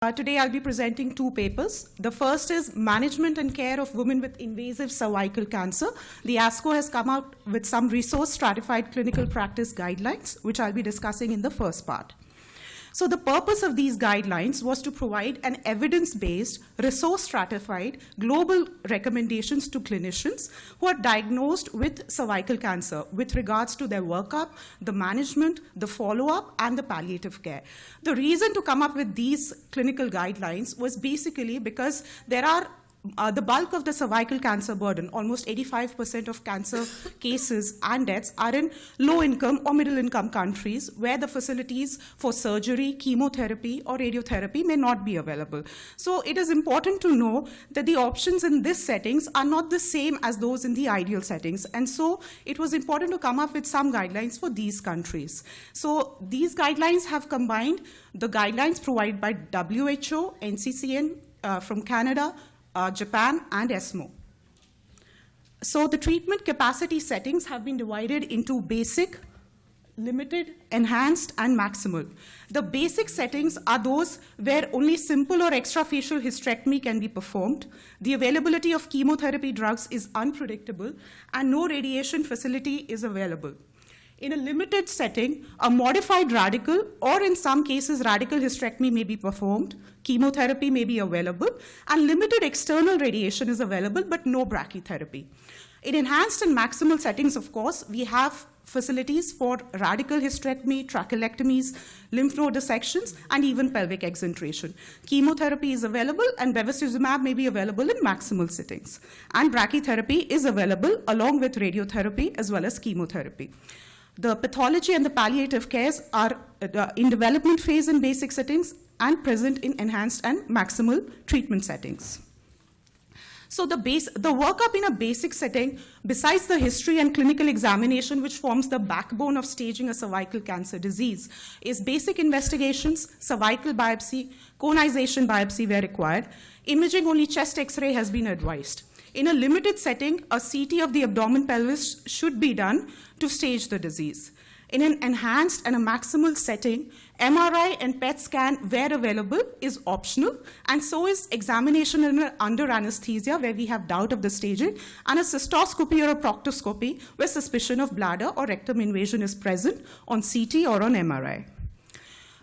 Today I'll be presenting two papers. The first is Management and Care of Women with Invasive Cervical Cancer. The ASCO has come out with some resource-stratified clinical practice guidelines, which I'll be discussing in the first part. So the purpose of these guidelines was to provide an evidence-based, resource-stratified global recommendations to clinicians who are diagnosed with cervical cancer with regards to their workup, the management, the follow-up, and the palliative care. The reason to come up with these clinical guidelines was basically because there are the bulk of the cervical cancer burden, almost 85% of cancer cases and deaths, are in low-income or middle-income countries where the facilities for surgery, chemotherapy, or radiotherapy may not be available. So it is important to know that the options in these settings are not the same as those in the ideal settings. And so it was important to come up with some guidelines for these countries. So these guidelines have combined the guidelines provided by WHO, NCCN from Canada, Japan, and ESMO. So the treatment capacity settings have been divided into basic, limited, enhanced, and maximal. The basic settings are those where only simple or extrafacial hysterectomy can be performed. The availability of chemotherapy drugs is unpredictable, and no radiation facility is available. In a limited setting, a modified radical, or in some cases radical hysterectomy may be performed, chemotherapy may be available, and limited external radiation is available, but no brachytherapy. In enhanced and maximal settings, of course, we have facilities for radical hysterectomy, trachelectomies, lymph node dissections, and even pelvic exentration. Chemotherapy is available, and bevacizumab may be available in maximal settings. And brachytherapy is available along with radiotherapy as well as chemotherapy. The pathology and the palliative cares are in development phase in basic settings and present in enhanced and maximal treatment settings. So the workup in a basic setting, besides the history and clinical examination, which forms the backbone of staging a cervical cancer disease, is basic investigations, cervical biopsy, conization biopsy where required. Imaging only chest X-ray has been advised. In a limited setting, a CT of the abdomen pelvis should be done to stage the disease. In an enhanced and a maximal setting, MRI and PET scan, where available, is optional, and so is examination under anesthesia, where we have doubt of the staging, and a cystoscopy or a proctoscopy, where suspicion of bladder or rectum invasion is present on CT or on MRI.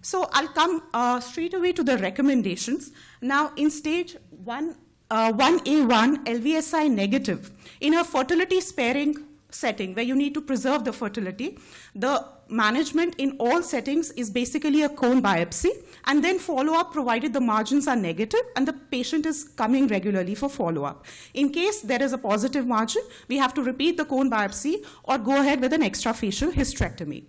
So I'll come straight away to the recommendations. Now, in stage 1A1, LVSI negative, in a fertility sparing setting where you need to preserve the fertility, the management in all settings is basically a cone biopsy and then follow-up provided the margins are negative and the patient is coming regularly for follow-up. In case there is a positive margin, we have to repeat the cone biopsy or go ahead with an extrafacial hysterectomy.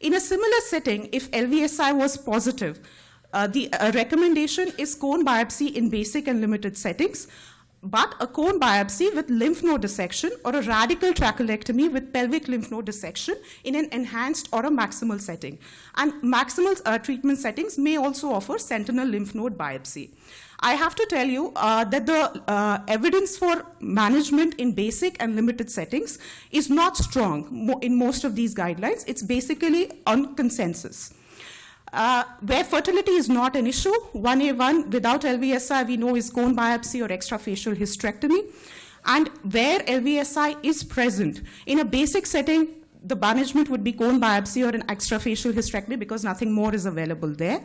In a similar setting, if LVSI was positive, the recommendation is cone biopsy in basic and limited settings, but a cone biopsy with lymph node dissection or a radical trachelectomy with pelvic lymph node dissection in an enhanced or a maximal setting. And maximal treatment settings may also offer sentinel lymph node biopsy. I have to tell you that the evidence for management in basic and limited settings is not strong in most of these guidelines. It's basically on consensus. Where fertility is not an issue, 1A1 without LVSI we know is cone biopsy or extrafacial hysterectomy. And where LVSI is present, in a basic setting, the management would be cone biopsy or an extrafacial hysterectomy because nothing more is available there.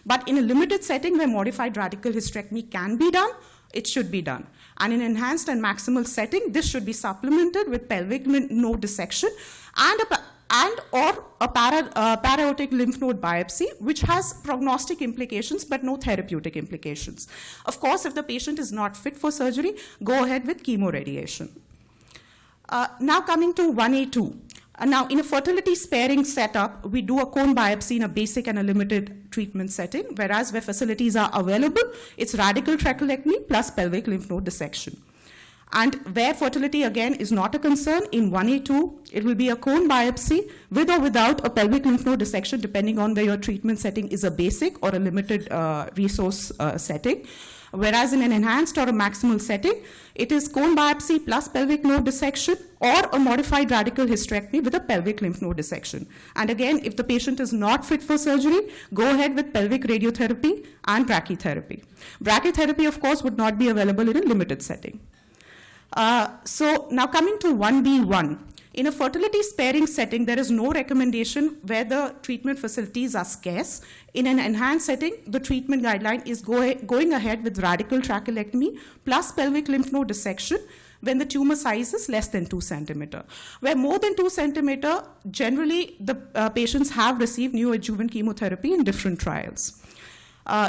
But in a limited setting where modified radical hysterectomy can be done, it should be done. And in enhanced and maximal setting, this should be supplemented with pelvic node dissection or a para-aortic lymph node biopsy, which has prognostic implications but no therapeutic implications. Of course, if the patient is not fit for surgery, go ahead with chemoradiation. Now coming to 1A2. Now, in a fertility sparing setup, we do a cone biopsy in a basic and a limited treatment setting, whereas where facilities are available, it's radical trachelectomy plus pelvic lymph node dissection. And where fertility again is not a concern, in 1A2, it will be a cone biopsy with or without a pelvic lymph node dissection, depending on whether your treatment setting is a basic or a limited resource setting. Whereas in an enhanced or a maximal setting, it is cone biopsy plus pelvic node dissection or a modified radical hysterectomy with a pelvic lymph node dissection. And again, if the patient is not fit for surgery, go ahead with pelvic radiotherapy and brachytherapy. Brachytherapy, of course, would not be available in a limited setting. So now coming to 1B1. In a fertility sparing setting, there is no recommendation where the treatment facilities are scarce. In an enhanced setting, the treatment guideline is going ahead with radical trachelectomy plus pelvic lymph node dissection when the tumor size is less than 2 centimeter. Where more than 2 centimeter, generally the patients have received neoadjuvant chemotherapy in different trials.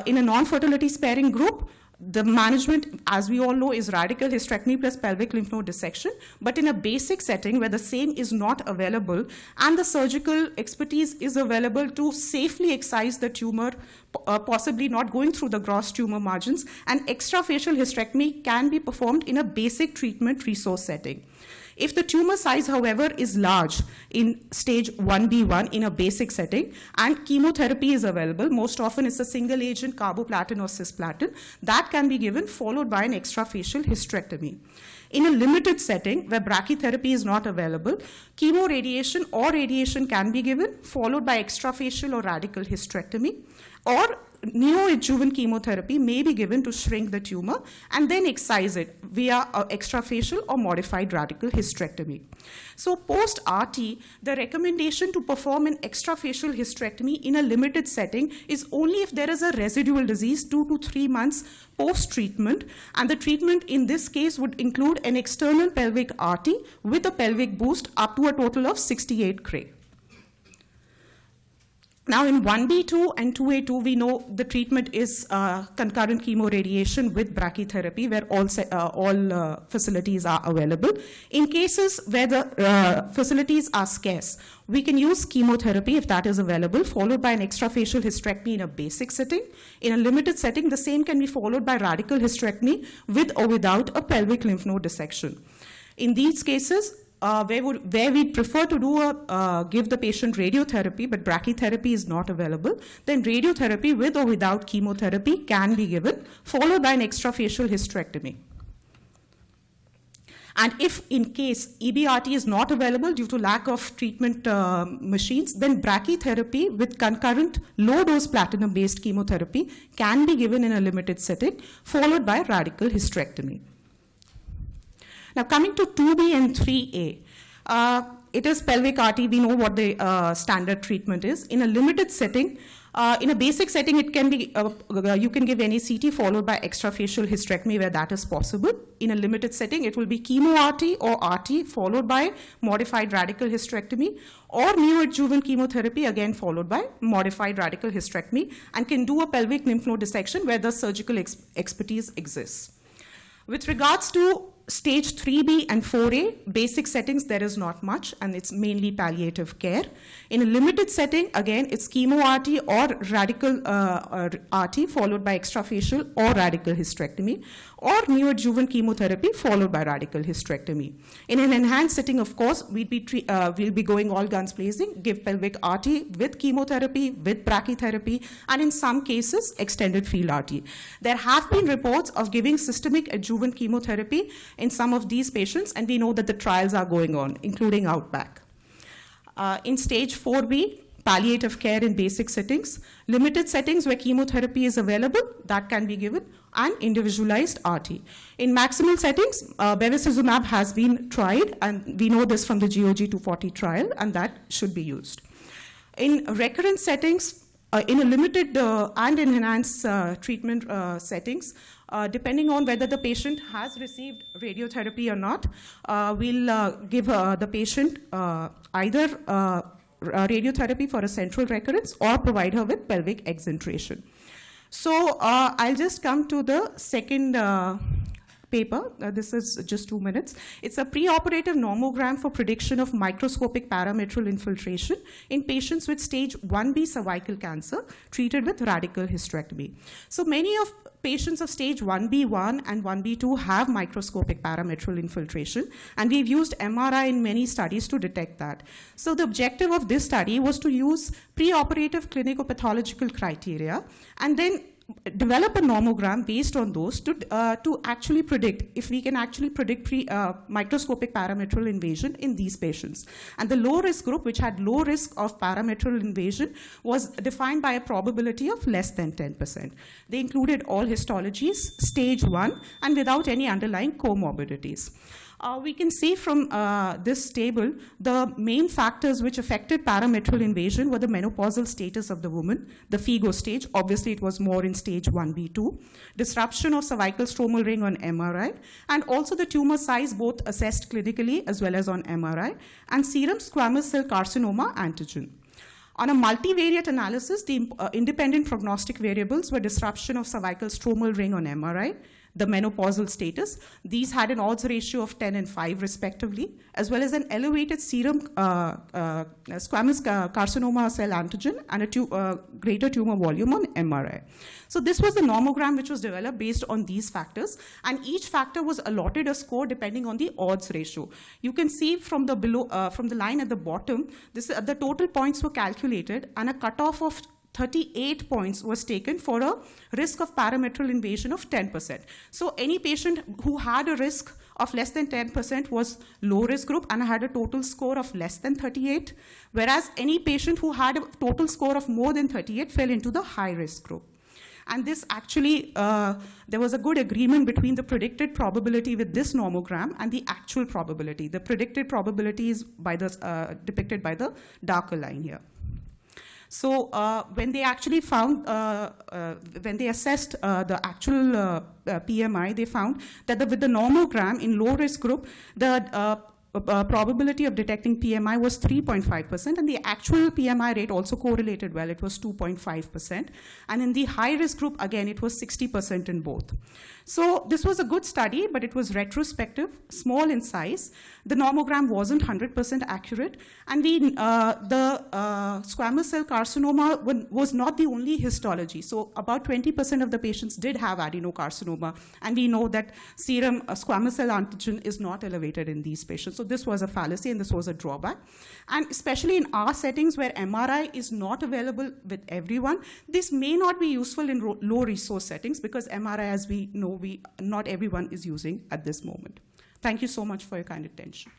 In a non-fertility sparing group, the management, as we all know, is radical hysterectomy plus pelvic lymph node dissection. But in a basic setting where the same is not available and the surgical expertise is available to safely excise the tumor, possibly not going through the gross tumor margins, an extrafacial hysterectomy can be performed in a basic treatment resource setting. If the tumor size, however, is large in stage 1B1 in a basic setting and chemotherapy is available, most often it's a single agent carboplatin or cisplatin, that can be given followed by an extrafacial hysterectomy. In a limited setting where brachytherapy is not available, chemoradiation or radiation can be given followed by extrafacial or radical hysterectomy, or neoadjuvant chemotherapy may be given to shrink the tumor and then excise it via extrafacial or modified radical hysterectomy. So post-RT, the recommendation to perform an extrafacial hysterectomy in a limited setting is only if there is a residual disease 2 to 3 months post-treatment, and the treatment in this case would include an external pelvic RT with a pelvic boost up to a total of 68 Gray. Now in 1B2 and 2A2, we know the treatment is concurrent chemoradiation with brachytherapy where all facilities are available. In cases where the facilities are scarce, we can use chemotherapy if that is available, followed by an extrafacial hysterectomy in a basic setting. In a limited setting, the same can be followed by radical hysterectomy with or without a pelvic lymph node dissection. In these cases, where we prefer to give the patient radiotherapy, but brachytherapy is not available, then radiotherapy with or without chemotherapy can be given, followed by an extrafacial hysterectomy. And if in case EBRT is not available due to lack of treatment machines, then brachytherapy with concurrent low-dose platinum-based chemotherapy can be given in a limited setting, followed by radical hysterectomy. Now coming to 2B and 3A, it is pelvic RT. We know what the standard treatment is. In a limited setting, in a basic setting, it can be you can give NACT followed by extrafacial hysterectomy where that is possible. In a limited setting, it will be chemo RT or RT followed by modified radical hysterectomy, or neoadjuvant chemotherapy again followed by modified radical hysterectomy, and can do a pelvic lymph node dissection where the surgical expertise exists. With regards to stage 3B and 4A, basic settings, there is not much, and it's mainly palliative care. In a limited setting, again, it's chemo RT or radical RT followed by extrafacial or radical hysterectomy, or neoadjuvant chemotherapy followed by radical hysterectomy. In an enhanced setting, of course, we'll be going all guns blazing, give pelvic RT with chemotherapy, with brachytherapy, and in some cases, extended field RT. There have been reports of giving systemic adjuvant chemotherapy in some of these patients, and we know that the trials are going on, including Outback. In stage 4B, palliative care in basic settings, limited settings where chemotherapy is available, that can be given, and individualized RT. In maximal settings, bevacizumab has been tried, and we know this from the GOG 240 trial, and that should be used. In recurrent settings, in a limited and enhanced treatment settings, depending on whether the patient has received radiotherapy or not, we'll give the patient either radiotherapy for a central recurrence or provide her with pelvic exentration. So I'll just come to the second paper. This is just 2 minutes. It's a preoperative nomogram for prediction of microscopic parametrial infiltration in patients with stage 1B cervical cancer treated with radical hysterectomy. So many of patients of stage 1B1 and 1B2 have microscopic parametrial infiltration, and we've used MRI in many studies to detect that. So the objective of this study was to use preoperative clinicopathological criteria and then develop a nomogram based on those to actually predict if we can actually predict microscopic parametrial invasion in these patients. And the low risk group, which had low risk of parametrial invasion, was defined by a probability of less than 10%. They included all histologies, stage 1, and without any underlying comorbidities. We can see from this table the main factors which affected parametrial invasion were the menopausal status of the woman, the FIGO stage, obviously it was more in stage 1B2, disruption of cervical stromal ring on MRI, and also the tumor size both assessed clinically as well as on MRI, and serum squamous cell carcinoma antigen. On a multivariate analysis, the independent prognostic variables were disruption of cervical stromal ring on MRI, the menopausal status. These had an odds ratio of 10 and 5 respectively, as well as an elevated serum squamous carcinoma cell antigen and a greater tumor volume on MRI. So this was the nomogram which was developed based on these factors, and each factor was allotted a score depending on the odds ratio. You can see from the from the line at the bottom, the total points were calculated, and a cutoff of 38 points was taken for a risk of parametrial invasion of 10%. So any patient who had a risk of less than 10% was low risk group and had a total score of less than 38, whereas any patient who had a total score of more than 38 fell into the high risk group. And this actually, there was a good agreement between the predicted probability with this nomogram and the actual probability. The predicted probability is depicted by the darker line here. So when they actually found, when they assessed the actual PMI, they found that with the nomogram in low risk group, the probability of detecting PMI was 3.5%, and the actual PMI rate also correlated well. It was 2.5%. And in the high risk group, again, it was 60% in both. So this was a good study, but it was retrospective, small in size. The nomogram wasn't 100% accurate, and the squamous cell carcinoma was not the only histology. So about 20% of the patients did have adenocarcinoma, and we know that serum squamous cell antigen is not elevated in these patients. So this was a fallacy, and this was a drawback. And especially in our settings where MRI is not available with everyone, this may not be useful in low resource settings, because MRI, as we know, not everyone is using at this moment. Thank you so much for your kind attention.